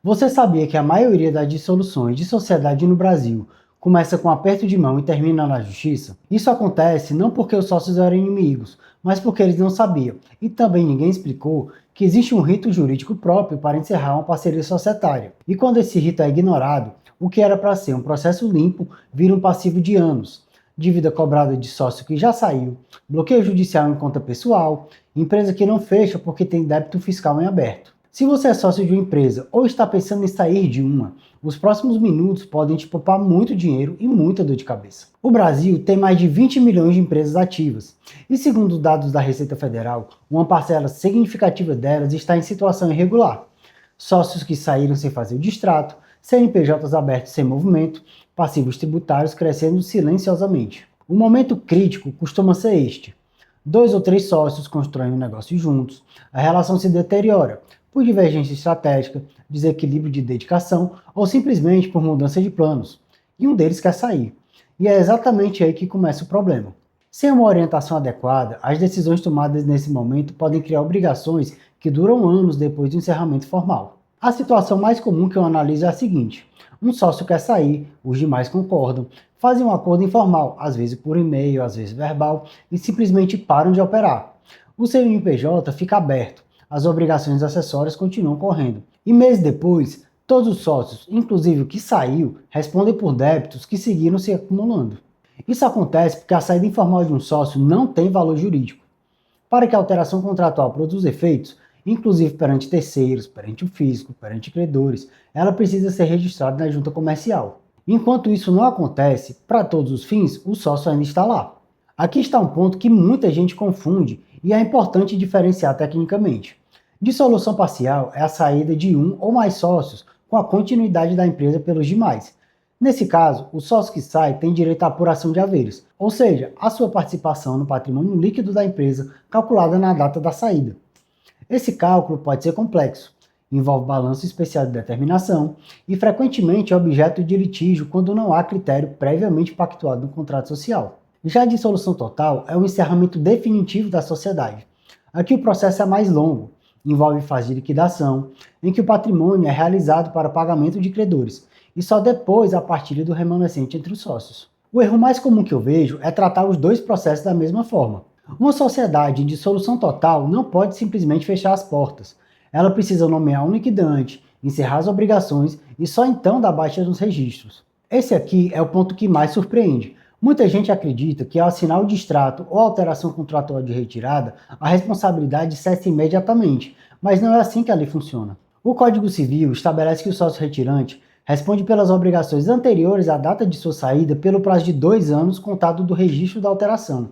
Você sabia que a maioria das dissoluções de sociedade no Brasil começa com aperto de mão e termina na justiça? Isso acontece não porque os sócios eram inimigos, mas porque eles não sabiam, e também ninguém explicou que existe um rito jurídico próprio para encerrar uma parceria societária. E quando esse rito é ignorado, o que era para ser um processo limpo vira um passivo de anos. Dívida cobrada de sócio que já saiu, bloqueio judicial em conta pessoal, empresa que não fecha porque tem débito fiscal em aberto. Se você é sócio de uma empresa ou está pensando em sair de uma, os próximos minutos podem te poupar muito dinheiro e muita dor de cabeça. O Brasil tem mais de 20 milhões de empresas ativas, e segundo dados da Receita Federal, uma parcela significativa delas está em situação irregular. Sócios que saíram sem fazer o distrato, CNPJs abertos sem movimento, passivos tributários crescendo silenciosamente. O momento crítico costuma ser este. 2 ou 3 sócios constroem um negócio juntos, a relação se deteriora, por divergência estratégica, desequilíbrio de dedicação ou simplesmente por mudança de planos. E um deles quer sair. E é exatamente aí que começa o problema. Sem uma orientação adequada, as decisões tomadas nesse momento podem criar obrigações que duram anos depois do encerramento formal. A situação mais comum que eu analiso é a seguinte: um sócio quer sair, os demais concordam, fazem um acordo informal, às vezes por e-mail, às vezes verbal, e simplesmente param de operar. O CNPJ fica aberto, as obrigações acessórias continuam correndo. E meses depois, todos os sócios, inclusive o que saiu, respondem por débitos que seguiram se acumulando. Isso acontece porque a saída informal de um sócio não tem valor jurídico. Para que a alteração contratual produza efeitos, inclusive perante terceiros, perante o fisco, perante credores, ela precisa ser registrada na junta comercial. Enquanto isso não acontece, para todos os fins, o sócio ainda está lá. Aqui está um ponto que muita gente confunde e é importante diferenciar tecnicamente. Dissolução parcial é a saída de um ou mais sócios com a continuidade da empresa pelos demais. Nesse caso, o sócio que sai tem direito à apuração de haveres, ou seja, a sua participação no patrimônio líquido da empresa calculada na data da saída. Esse cálculo pode ser complexo, envolve balanço especial de determinação e frequentemente é objeto de litígio quando não há critério previamente pactuado no contrato social. Já a dissolução total é o encerramento definitivo da sociedade. Aqui o processo é mais longo, envolve fase de liquidação, em que o patrimônio é realizado para pagamento de credores, e só depois a partilha do remanescente entre os sócios. O erro mais comum que eu vejo é tratar os dois processos da mesma forma. Uma sociedade em dissolução total não pode simplesmente fechar as portas. Ela precisa nomear um liquidante, encerrar as obrigações e só então dar baixa nos registros. Esse aqui é o ponto que mais surpreende. Muita gente acredita que ao assinar o distrato ou alteração contratual de retirada, a responsabilidade cessa imediatamente, mas não é assim que a lei funciona. O Código Civil estabelece que o sócio retirante responde pelas obrigações anteriores à data de sua saída pelo prazo de 2 anos contado do registro da alteração.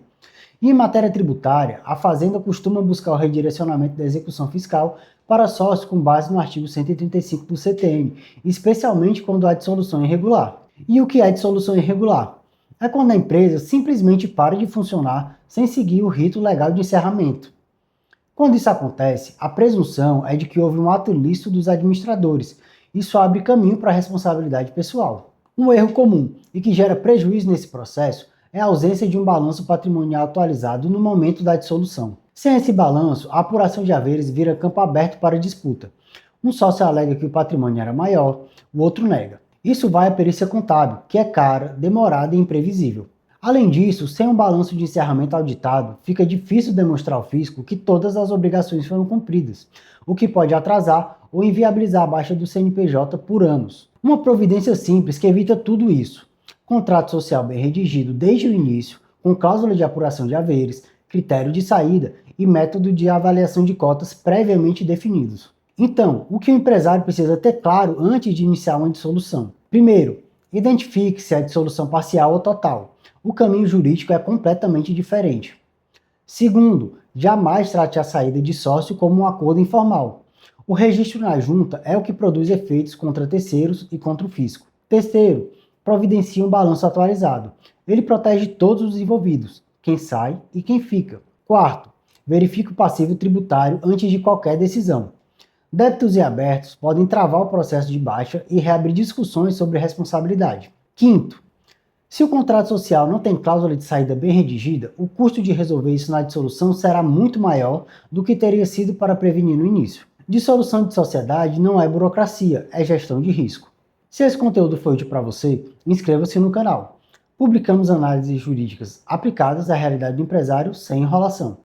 E em matéria tributária, a Fazenda costuma buscar o redirecionamento da execução fiscal para sócios com base no artigo 135 do CTM, especialmente quando há dissolução irregular. E o que é dissolução irregular? É quando a empresa simplesmente para de funcionar sem seguir o rito legal de encerramento. Quando isso acontece, a presunção é de que houve um ato ilícito dos administradores. Isso abre caminho para a responsabilidade pessoal. Um erro comum e que gera prejuízo nesse processo é a ausência de um balanço patrimonial atualizado no momento da dissolução. Sem esse balanço, a apuração de haveres vira campo aberto para disputa. Um sócio alega que o patrimônio era maior, o outro nega. Isso vai à perícia contábil, que é cara, demorada e imprevisível. Além disso, sem um balanço de encerramento auditado, fica difícil demonstrar ao fisco que todas as obrigações foram cumpridas, o que pode atrasar ou inviabilizar a baixa do CNPJ por anos. Uma providência simples que evita tudo isso: contrato social bem redigido desde o início, com cláusula de apuração de haveres, critério de saída e método de avaliação de cotas previamente definidos. Então, o que o empresário precisa ter claro antes de iniciar uma dissolução? Primeiro, identifique se é dissolução parcial ou total. O caminho jurídico é completamente diferente. Segundo, jamais trate a saída de sócio como um acordo informal. O registro na junta é o que produz efeitos contra terceiros e contra o fisco. Terceiro, providencie um balanço atualizado. Ele protege todos os envolvidos, quem sai e quem fica. Quarto, verifique o passivo tributário antes de qualquer decisão. Débitos em abertos podem travar o processo de baixa e reabrir discussões sobre responsabilidade. Quinto, se o contrato social não tem cláusula de saída bem redigida, o custo de resolver isso na dissolução será muito maior do que teria sido para prevenir no início. Dissolução de sociedade não é burocracia, é gestão de risco. Se esse conteúdo foi útil para você, inscreva-se no canal. Publicamos análises jurídicas aplicadas à realidade do empresário sem enrolação.